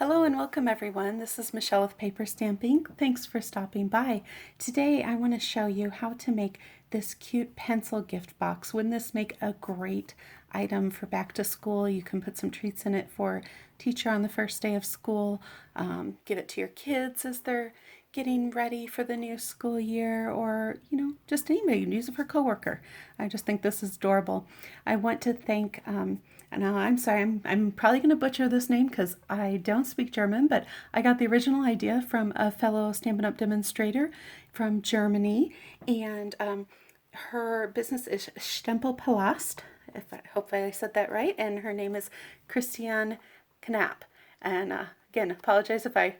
Hello and welcome everyone. This is Michelle with PaperStampInk. Thanks for stopping by. Today I want to show you how to make this cute pencil gift box. Wouldn't this make a great item for back to school? You can put some treats in it for teacher on the first day of school, give it to your kids as they're getting ready for the new school year, or just anybody. You can use it for a coworker. I just think this is adorable. I want to thank and I'm sorry, I'm probably going to butcher this name because I don't speak German, but I got the original idea from a fellow Stampin' Up! Demonstrator from Germany, and her business is Stempelpalast, hopefully I said that right, and her name is Christiane Knapp. And again, apologize if I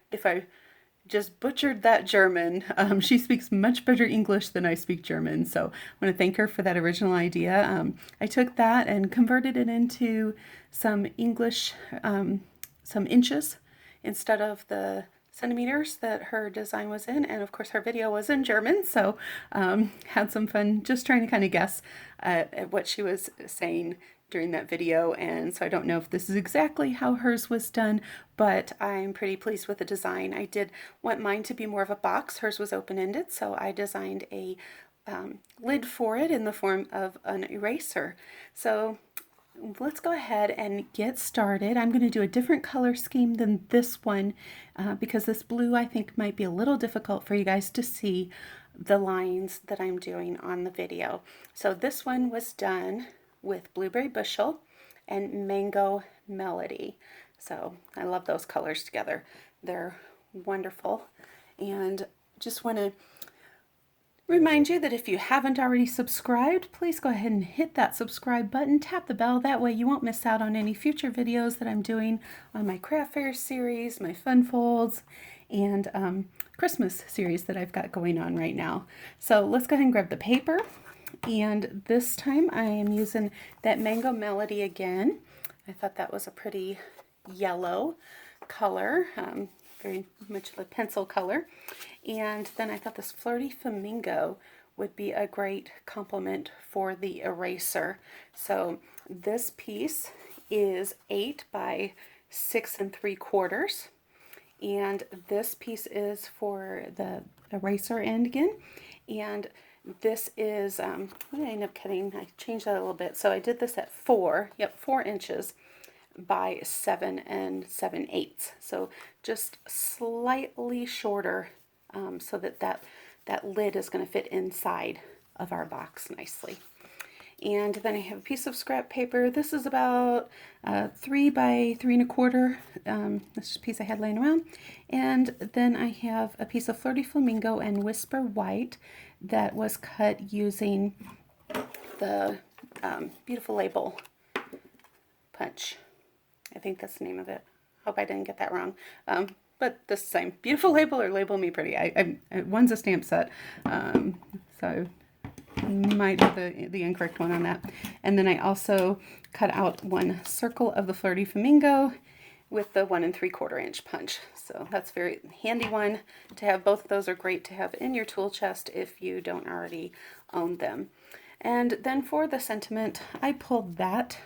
just butchered that German. She speaks much better English than I speak German, so I want to thank her for that original idea. I took that and converted it into some English, some inches instead of the centimeters that her design was in, and of course her video was in German, so had some fun just trying to kind of guess at what she was saying during that video. And so I don't know if this is exactly how hers was done, but I'm pretty pleased with the design. I did want mine to be more of a box. Hers was open-ended, so I designed a lid for it in the form of an eraser. So let's go ahead and get started. I'm going to do a different color scheme than this one because this blue I think might be a little difficult for you guys to see the lines that I'm doing on the video. So this one was done with Blueberry Bushel and Mango Melody. So I love those colors together. They're wonderful. And just want to remind you that if you haven't already subscribed, please go ahead and hit that subscribe button, tap the bell. That way you won't miss out on any future videos that I'm doing on my craft fair series, my fun folds, and Christmas series that I've got going on right now. So let's go ahead and grab the paper. And this time I am using that Mango Melody again. I thought that was a pretty yellow color, very much of a pencil color. And then I thought this Flirty Flamingo would be a great complement for the eraser. So this piece is 8 by 6 3/4. And this piece is for the eraser end again. And this is, what did I end up cutting? I changed that a little bit. So I did this at 4 inches by 7 7/8. So just slightly shorter so that lid is going to fit inside of our box nicely. And then I have a piece of scrap paper. This is about 3 by 3 1/4. This is a piece I had laying around. And then I have a piece of Flirty Flamingo and Whisper White that was cut using the Beautiful Label punch. I think that's the name of it. Hope I didn't get that wrong. But the same. Beautiful Label or Label Me Pretty. One's a stamp set. So might have the incorrect one on that. And then I also cut out one circle of the Flirty Flamingo with the 1 3/4 inch punch. So that's a very handy one to have. Both of those are great to have in your tool chest if you don't already own them. And then for the sentiment, I pulled that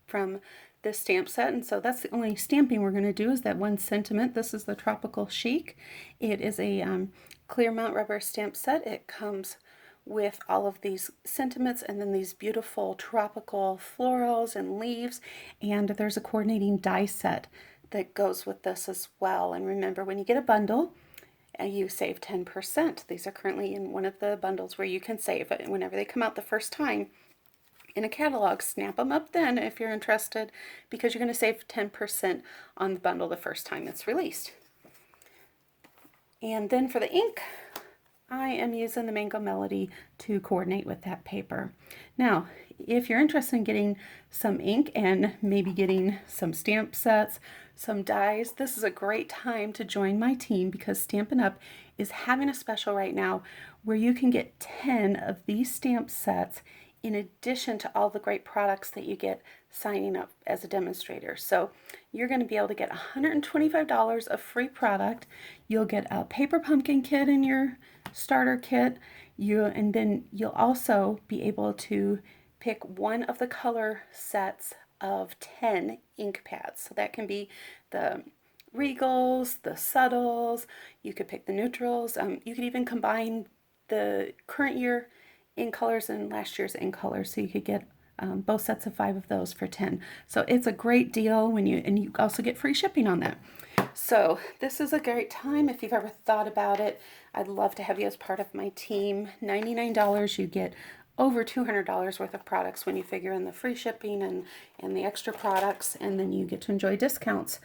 from this stamp set, and so that's the only stamping we're going to do is that one sentiment. This is the Tropical Chic. It is a clear mount rubber stamp set. It comes with all of these sentiments and then these beautiful tropical florals and leaves, and there's a coordinating die set that goes with this as well. And remember, when you get a bundle, you save 10%. These are currently in one of the bundles where you can save it. Whenever they come out the first time in a catalog, snap them up then if you're interested, because you're going to save 10% on the bundle the first time it's released. And then for the ink, I am using the Mango Melody to coordinate with that paper. Now, if you're interested in getting some ink and maybe getting some stamp sets, some dies, this is a great time to join my team because Stampin' Up! Is having a special right now where you can get 10 of these stamp sets in addition to all the great products that you get signing up as a demonstrator. So you're going to be able to get $125 of free product. You'll get a paper pumpkin kit in your starter kit, and then you'll also be able to pick one of the color sets of 10 ink pads. So that can be the regals, the subtles. You could pick the neutrals. You could even combine the current year in colors and last year's in colors, so you could get both sets of 5 of those for 10. So it's a great deal when you also get free shipping on that. So this is a great time if you've ever thought about it. I'd love to have you as part of my team. $99, you get over $200 worth of products when you figure in the free shipping and the extra products, and then you get to enjoy discounts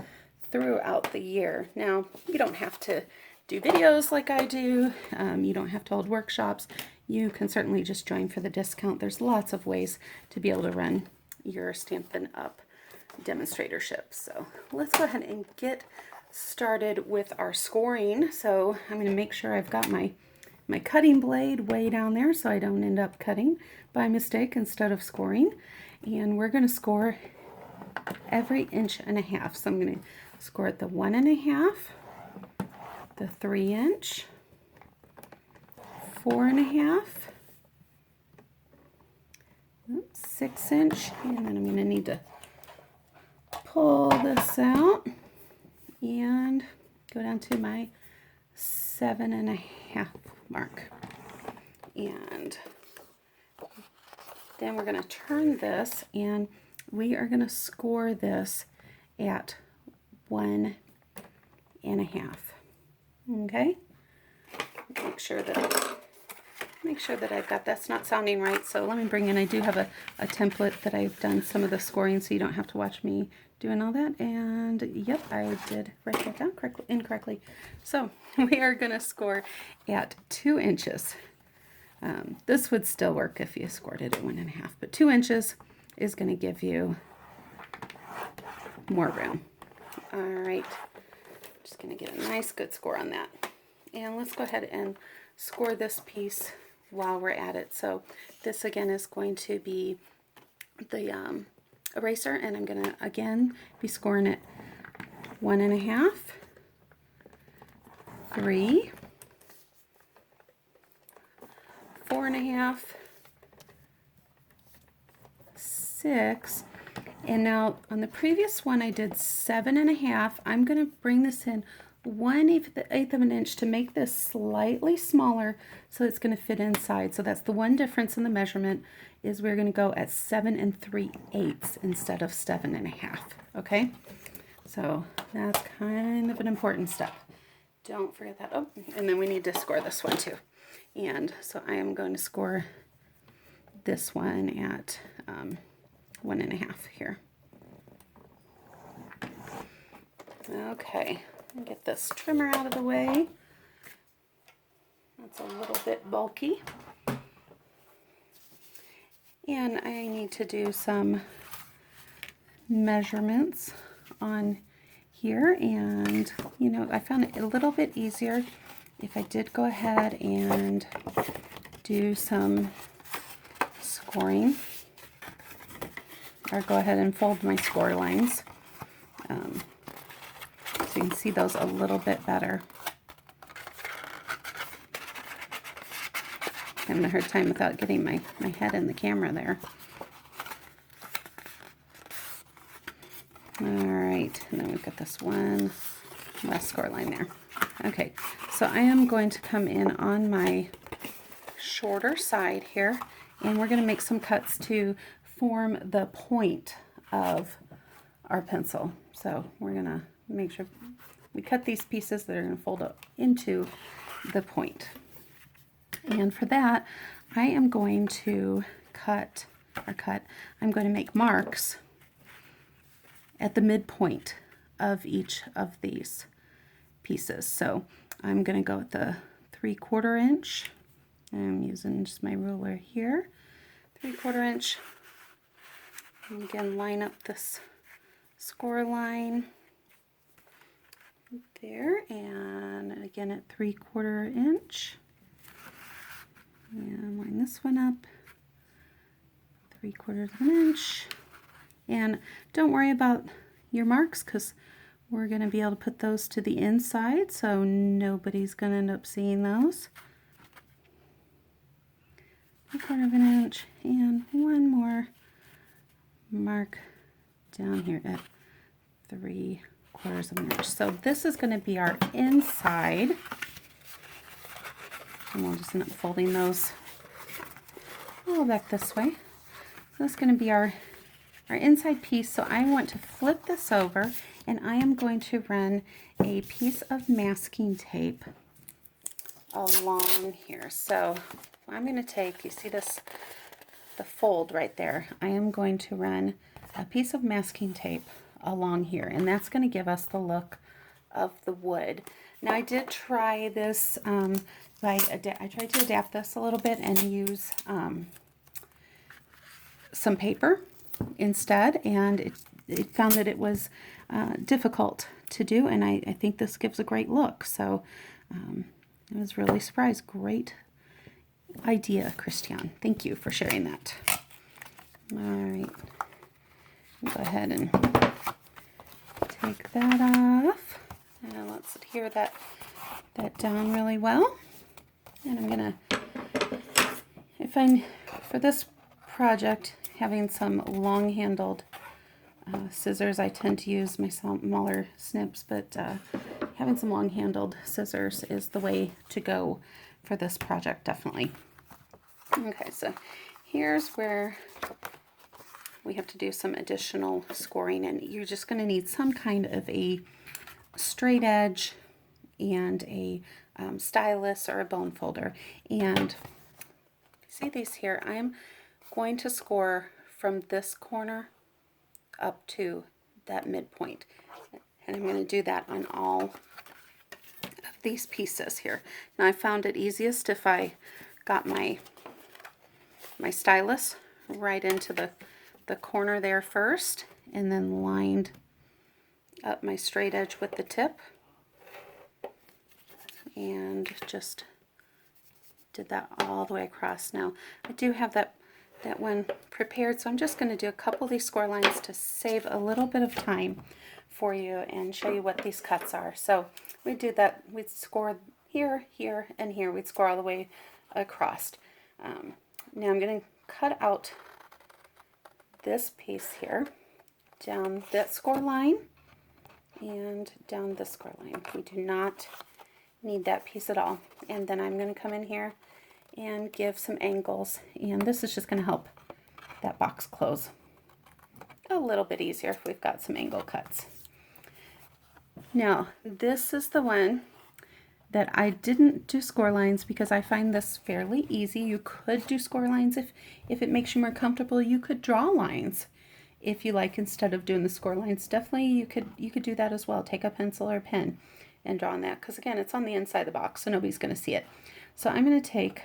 throughout the year. Now, you don't have to do videos like I do. You don't have to hold workshops. You can certainly just join for the discount. There's lots of ways to be able to run your Stampin' Up! Demonstratorship. So let's go ahead and get started with our scoring. So I'm going to make sure I've got my cutting blade way down there so I don't end up cutting by mistake instead of scoring. And we're going to score every 1.5 inches. So I'm going to score at the 1.5, the 3-inch, 4.5, 6-inch, and then I'm going to need to pull this out and go down to my 7.5 mark. And then we're going to turn this and we are going to score this at 1.5. Okay? Make sure that I've got, that's not sounding right, so let me bring in, I do have a template that I've done some of the scoring so you don't have to watch me doing all that. And yep, I did write that down incorrectly. So we are going to score at 2 inches. This would still work if you scored it at 1.5, but 2 inches is going to give you more room. All right, just going to get a nice good score on that. And let's go ahead and score this piece while we're at it. So this again is going to be the eraser, and I'm going to again be scoring it 1.5, 3, 4.5, 6, and now on the previous one I did 7.5. I'm going to bring this in 1/8 of an inch to make this slightly smaller so it's going to fit inside. So that's the one difference in the measurement, is we're going to go at 7 3/8 instead of 7.5. Okay, so that's kind of an important step. Don't forget that. Oh, and then we need to score this one too. And so I am going to score this one at 1.5 here. Okay. Get this trimmer out of the way. That's a little bit bulky. And I need to do some measurements on here. And, you know, I found it a little bit easier if I did go ahead and do some scoring, or go ahead and fold my score lines. So you can see those a little bit better. Having a hard time without getting my head in the camera there. Alright, and then we've got this one last score line there. Okay, so I am going to come in on my shorter side here, and we're going to make some cuts to form the point of our pencil. So we're going to make sure we cut these pieces that are going to fold up into the point. And for that, I am going to I'm going to make marks at the midpoint of each of these pieces. So I'm going to go with the 3/4 inch. I'm using just my ruler here. 3/4 inch. And again, line up this score line there, and again at 3/4 inch, and line this one up 3/4 of an inch. And don't worry about your marks, because we're going to be able to put those to the inside, so nobody's going to end up seeing those. 3/4 of an inch, and one more mark down here at 3/4. quarters of an inch. So this is going to be our inside. And we'll just end up folding those all back this way. So that's going to be our inside piece. So I want to flip this over, and I am going to run a piece of masking tape along here. So I'm going to take, you see this, the fold right there. I am going to run a piece of masking tape along here, and that's going to give us the look of the wood. Now I did try this, I tried to adapt this a little bit and use some paper instead, and it found that it was difficult to do, and I think this gives a great look. So I was really surprised. Great idea, Christian. Thank you for sharing that. All right, go ahead and take that off, and let's adhere that down really well. And I'm gonna, for this project, having some long-handled scissors, I tend to use my smaller snips, but having some long-handled scissors is the way to go for this project, definitely. Okay, so here's where we have to do some additional scoring, and you're just going to need some kind of a straight edge and a stylus or a bone folder. And see these here, I'm going to score from this corner up to that midpoint, and I'm going to do that on all of these pieces here. Now I found it easiest if I got my stylus right into the corner there first, and then lined up my straight edge with the tip, and just did that all the way across. Now I do have that one prepared, so I'm just going to do a couple of these score lines to save a little bit of time for you and show you what these cuts are. So we do that, we'd score here, here, and here. We'd score all the way across. Now I'm going to cut out this piece here, down that score line, and down this score line. We do not need that piece at all. And then I'm going to come in here and give some angles, and this is just going to help that box close a little bit easier if we've got some angle cuts. Now this is the one that I didn't do score lines because I find this fairly easy. You could do score lines if it makes you more comfortable. You could draw lines if you like instead of doing the score lines. Definitely you could do that as well. Take a pencil or a pen and draw on that, because again, it's on the inside of the box, so nobody's going to see it. So I'm going to take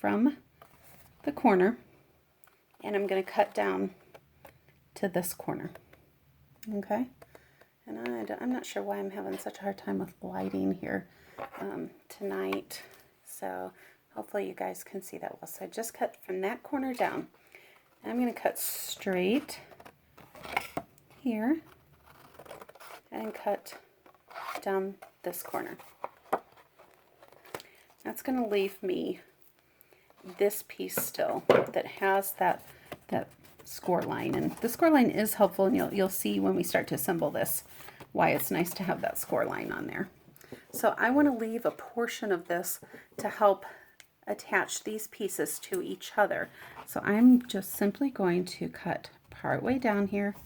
from the corner, and I'm going to cut down to this corner. Okay, and I'm not sure why I'm having such a hard time with lighting here tonight, so hopefully you guys can see that well. So I just cut from that corner down, and I'm going to cut straight here and cut down this corner. That's going to leave me this piece still that has that score line, and the score line is helpful, and you'll see when we start to assemble this why it's nice to have that score line on there. So I want to leave a portion of this to help attach these pieces to each other. So I'm just simply going to cut part way down here,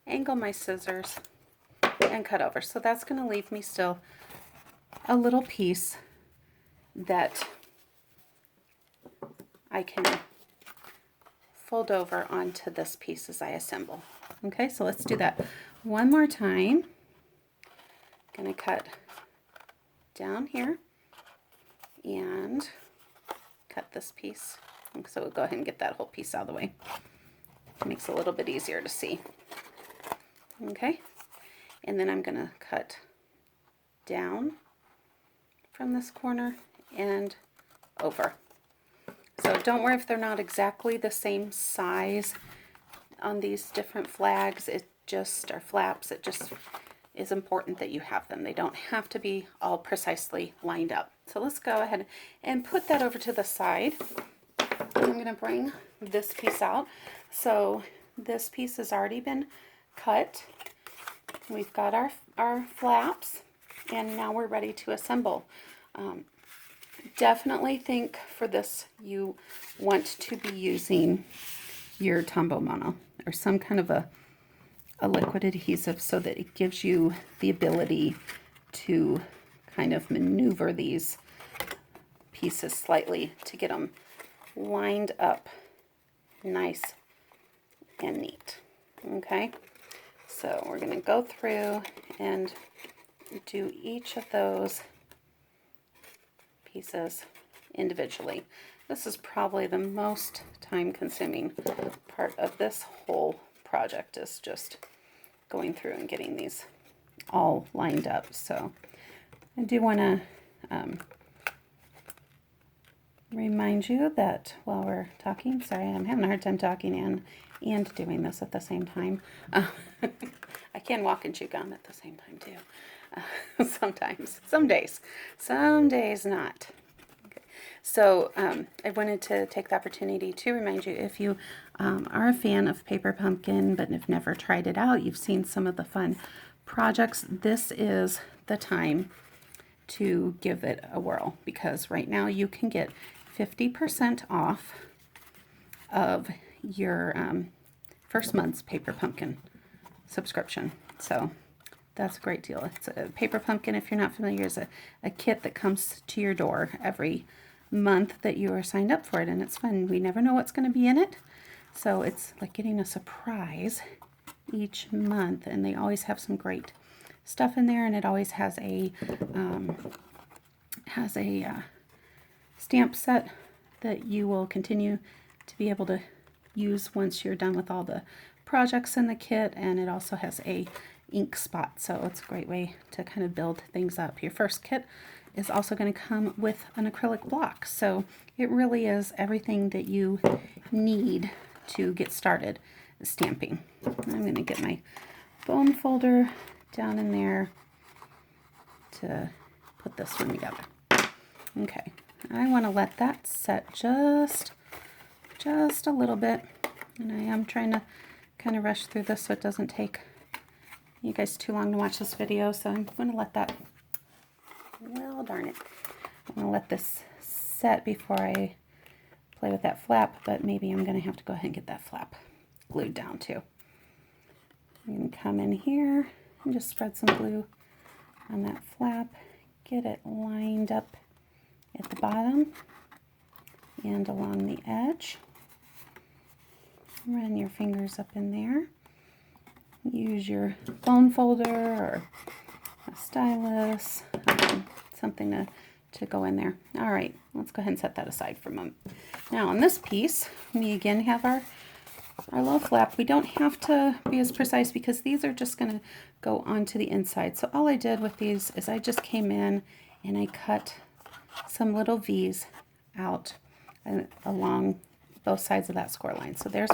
angle my scissors, and cut over. So that's going to leave me still a little piece that I can fold over onto this piece as I assemble. Okay, so let's do that one more time. I'm going to cut down here and cut this piece. So we'll go ahead and get that whole piece out of the way. It makes it a little bit easier to see. Okay, and then I'm going to cut down from this corner and over. So don't worry if they're not exactly the same size on these different flags. It just, or flaps, it just is important that you have them. They don't have to be all precisely lined up. So let's go ahead and put that over to the side. I'm going to bring this piece out. So this piece has already been cut, we've got our flaps, and now we're ready to assemble. Definitely think for this you want to be using your Tombow Mono or some kind of a liquid adhesive so that it gives you the ability to kind of maneuver these pieces slightly to get them lined up nice and neat. Okay, so we're going to go through and do each of those pieces individually. This is probably the most time-consuming part of this whole project, is just going through and getting these all lined up. So I do want to remind you that while we're talking, sorry, I'm having a hard time talking and doing this at the same time. I can walk and chew gum at the same time too. Sometimes, some days not. Okay. So I wanted to take the opportunity to remind you, if you are a fan of Paper Pumpkin but have never tried it out, you've seen some of the fun projects, this is the time to give it a whirl, because right now you can get 50% off of your first month's Paper Pumpkin subscription. So that's a great deal. It's a Paper Pumpkin, if you're not familiar, is a kit that comes to your door every month that you are signed up for it, and it's fun. We never know what's going to be in it, so it's like getting a surprise each month, and they always have some great stuff in there, and it always has a stamp set that you will continue to be able to use once you're done with all the projects in the kit, and it also has a ink spot, so it's a great way to kind of build things up. Your first kit is also going to come with an acrylic block, so it really is everything that you need to get started stamping. I'm going to get my bone folder down in there to put this one together. Okay, I want to let that set just a little bit, and I am trying to kind of rush through this so it doesn't take you guys too long to watch this video, so I'm going to let that, well, darn it, I'm going to let this set before I play with that flap, but maybe I'm going to have to go ahead and get that flap glued down too. I'm going to come in here and just spread some glue on that flap, get it lined up at the bottom and along the edge. Run your fingers up in there. Use your bone folder or a stylus, something to go in there. All right, let's go ahead and set that aside for a moment. Now on this piece, we again have our little flap. We don't have to be as precise because these are just going to go onto the inside. So all I did with these is I just came in and I cut some little V's out along both sides of that score line. So there's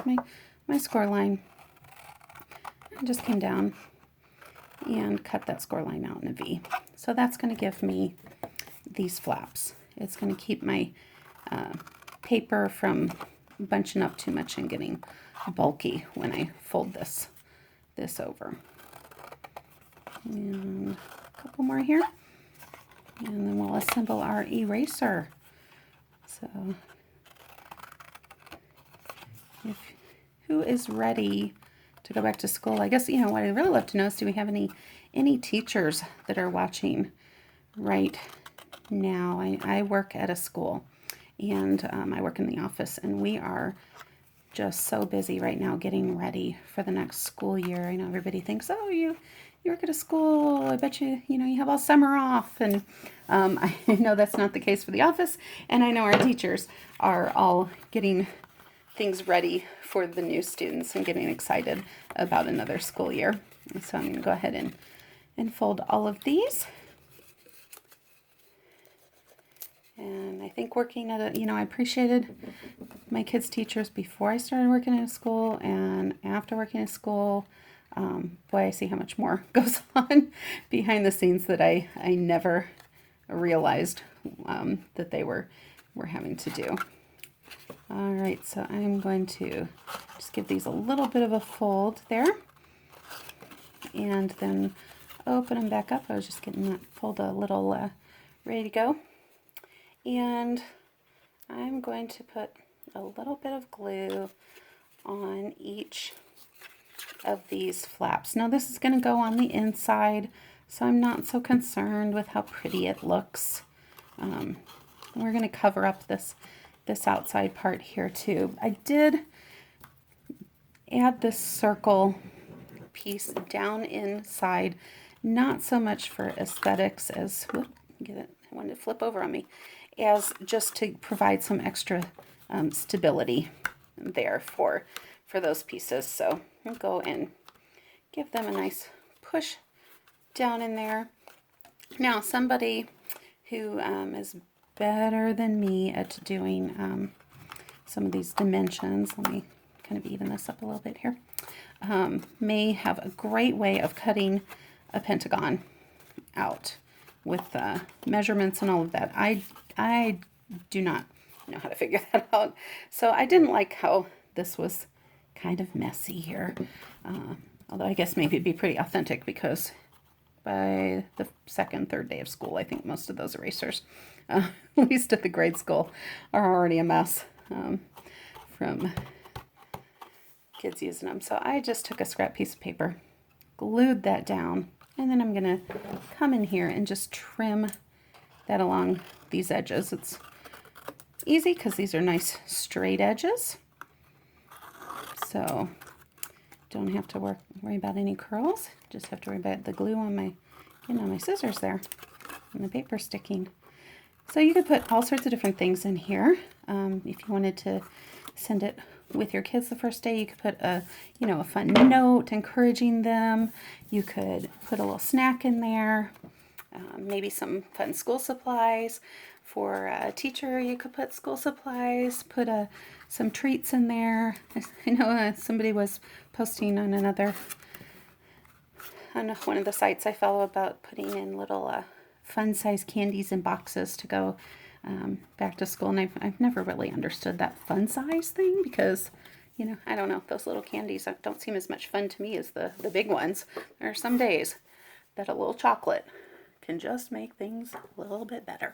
my score line. I just came down and cut that score line out in a V. So that's going to give me these flaps. It's going to keep my paper from bunching up too much and getting bulky when I fold this over. And a couple more here. And then we'll assemble our eraser. So who is ready to go back to school? I guess, what I'd really love to know is, do we have any teachers that are watching right now? I work at a school, and I work in the office, and we are just so busy right now getting ready for the next school year. I know everybody thinks, oh, you work at a school, I bet you have all summer off, and I know that's not the case for the office, and I know our teachers are all getting things ready for the new students and getting excited about another school year. So I'm going to go ahead and fold all of these. And I think working at I appreciated my kids' teachers before I started working at a school, and after working at school, boy, I see how much more goes on behind the scenes that I never realized that they were having to do. All right, so I'm going to just give these a little bit of a fold there. and then open them back up. I was just getting that pulled a little ready to go. And I'm going to put a little bit of glue on each of these flaps. Now this is going to go on the inside, so I'm not so concerned with how pretty it looks. We're going to cover up this outside part here too. I did add this circle piece down inside, not so much for aesthetics as, whoop, get it, I wanted to flip over on me, as just to provide some extra stability there for those pieces. So I'll go and give them a nice push down in there. Now somebody who is better than me at doing some of these dimensions, let me kind of even this up a little bit here, may have a great way of cutting a pentagon out with measurements and all of that. I do not know how to figure that out. So I didn't like how this was kind of messy here. Although I guess maybe it'd be pretty authentic, because by the second, third day of school, I think most of those erasers, at least at the grade school, are already a mess from kids using them. So I just took a scrap piece of paper, glued that down, and then I'm going to come in here and just trim that along these edges. It's easy because these are nice straight edges, so don't have to worry about any curls. Just have to worry about the glue on my, my scissors there and the paper sticking. So you could put all sorts of different things in here. If you wanted to send it with your kids the first day, you could put a fun note encouraging them. You could put a little snack in there, maybe some fun school supplies. For a teacher, you could put school supplies, put some treats in there. I know somebody was posting on one of the sites I follow about putting in little fun-sized candies in boxes to go back to school. And I've never really understood that fun size thing, because, I don't know, those little candies don't seem as much fun to me as the big ones. There are some days that a little chocolate can just make things a little bit better.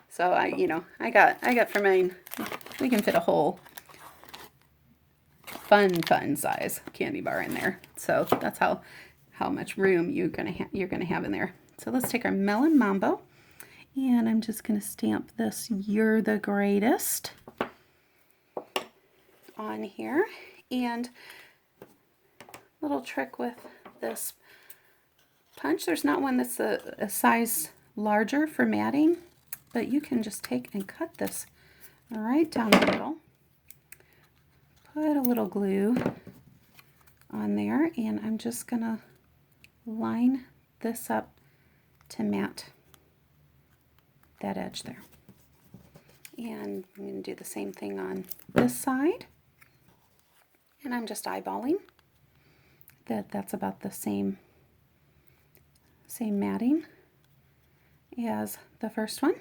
So I got for mine, we can fit a whole fun size candy bar in there. So that's how much room you're gonna have in there. So let's take our Melon Mambo, and I'm just gonna stamp this "You're the Greatest" on here. And little trick with this punch, there's not one that's a size larger for matting, but you can just take and cut this right down the middle, put a little glue on there, and I'm just gonna line this up to mat that edge there. And I'm going to do the same thing on this side, and I'm just eyeballing that's about the same matting as the first one.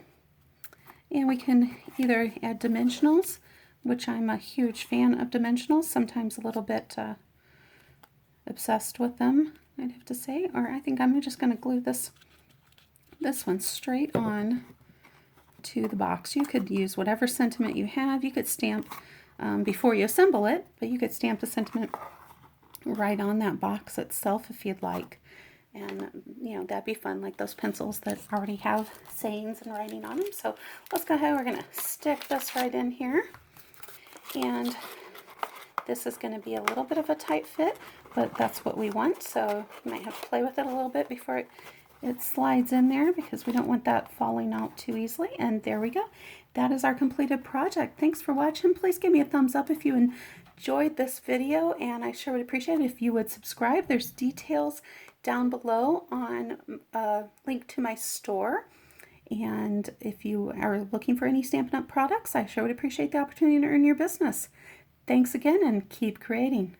And we can either add dimensionals, which I'm a huge fan of dimensionals, sometimes a little bit obsessed with them, I'd have to say, or I think I'm just going to glue this one straight on to the box. You could use whatever sentiment you have. You could stamp before you assemble it, but you could stamp the sentiment right on that box itself if you'd like. And, that'd be fun, like those pencils that already have sayings and writing on them. So let's go ahead, we're going to stick this right in here. And this is going to be a little bit of a tight fit, but that's what we want. So you might have to play with it a little bit before it slides in there, because we don't want that falling out too easily. And there we go. That is our completed project. Thanks for watching. Please give me a thumbs up if you enjoyed this video, and I sure would appreciate it if you would subscribe. There's details down below on a link to my store. And if you are looking for any Stampin' Up! Products, I sure would appreciate the opportunity to earn your business. Thanks again, and keep creating.